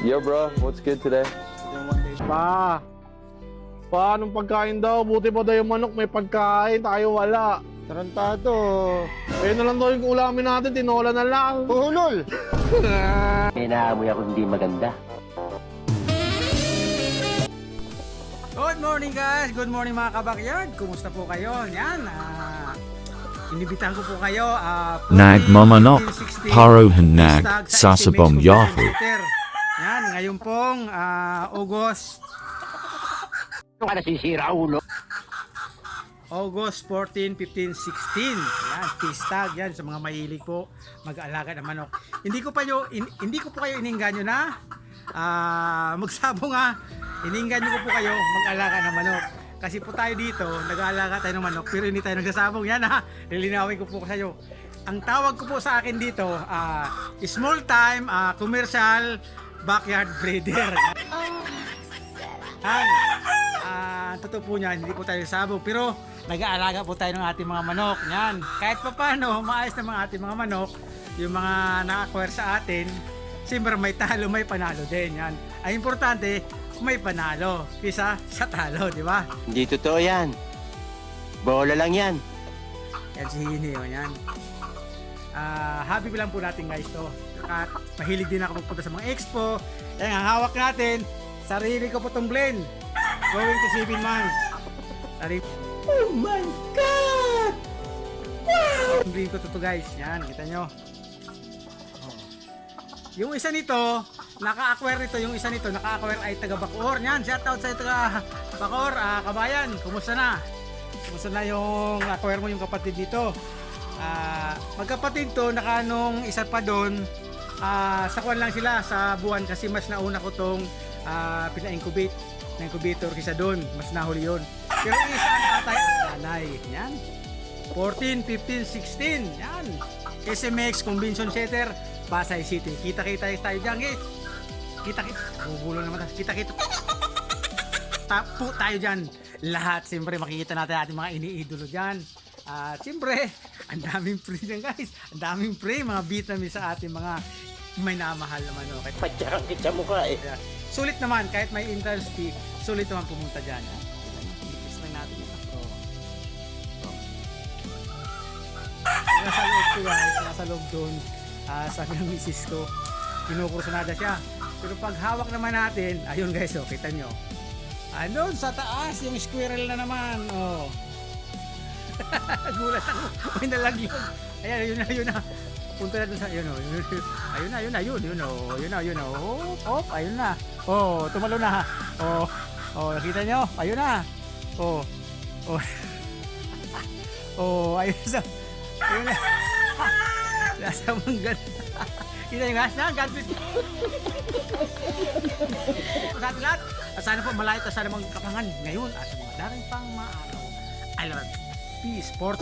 Yo bro, what's good today? Paanong pagkain daw? Buti pa daw yung manok may pagkain, tayo wala. Tarantado. Ayun na lang daw yung ulamin natin, tinola na lang. Hulol. May naamoy ako hindi maganda. Good morning guys! Good morning mga kabakyard! Kumusta po kayo? Yan, inibitahan ko po kayo. Nagmamanok, 15-16 Parohanag, hashtag sa Sasabong SMS Yahoo. Twitter. Yan, ngayon pong August Ito ka nasisira ulo. August 14, 15, 16. Yan, pistag yan sa mga mahilig po mag-alaga ng manok. Hindi ko po kayo ininganyo na magsabong ininganyo ko po kayo mag-alaga ng manok. Kasi po tayo dito, nag-aalaga tayo ng manok pero hindi tayo nagsasabong. Yan lilinawin ko po sa iyo. Ang tawag ko po sa akin dito, small time commercial backyard breeder. Totoo po niyan, hindi po tayo sabog pero nag-aalaga po tayo ng ating mga manok. Yan, kahit pa paano, maayos na mga ating mga manok, yung mga na-acquire sa atin, siyempre may talo, may panalo din. Yan, ay importante, may panalo kisa sa talo, di ba? Hindi totoo yan. Bola lang yan. Yan si Hini, yan. Hobby ko lang po natin guys to. At mahilig din ako magpunta sa mga expo. Yan, ang hawak natin, sarili ko po tong blend. Going to 7 months. Oh my God! Wow! Blend ko to guys. Yan, kita nyo. Oh. Yung isa nito, naka-acquire nito. Yung isa nito, naka-acquire ay taga Bacoor. Yan, shout out sa taga Bacoor. Kabayan, kumusta na? Kumusta na yung acquire mo yung kapatid dito? Magkapatid to, nung isa pa doon, sa kwan lang sila sa buwan kasi mas nauna ko tong pina-incubate na incubator kisa doon, mas nahuli yun. Pero isa ang tatay at nanay. Yan. 14, 15, 16. Yan. SMX Convention Center, Pasay City. Kita-kita tayo dyan, guys. Kita-kita. Bubulo naman tayo. Kita-kita. Tapo tayo dyan. Lahat, siyempre, makikita natin ating mga iniidolo dyan. Siyempre, ang daming free dyan, guys. Ang daming free, mga vitamins sa ating mga may namahal naman. Okay? Patsarang kita mo ka eh. Sulit naman, kahit may entrance fee, sulit naman pumunta dyan. Ipis lang natin ito. Nasa loob ko guys, nasa loob doon. Sabi ng misis ko, kinukursunada siya. Pero pag hawak naman natin, ayun guys, kita nyo. Doon sa taas, yung squirrel na naman. Gulat ako, may nalaglag. Ayan, ayun na. Punta na dun sa, ayun na. Ayun na. Tumalo na. Nakita nyo? Ayun na. Ayun na. Nasa manggan. Kita nyo guys, God bless. Sa atin lahat, sana po malayo at sana mga kapangan ngayon at sa mga daring pang maaraw. I love you. Peace, sport.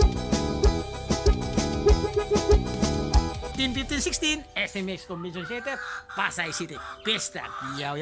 15, 16, SMX Convention Center, Pasay City. Pista. Yo.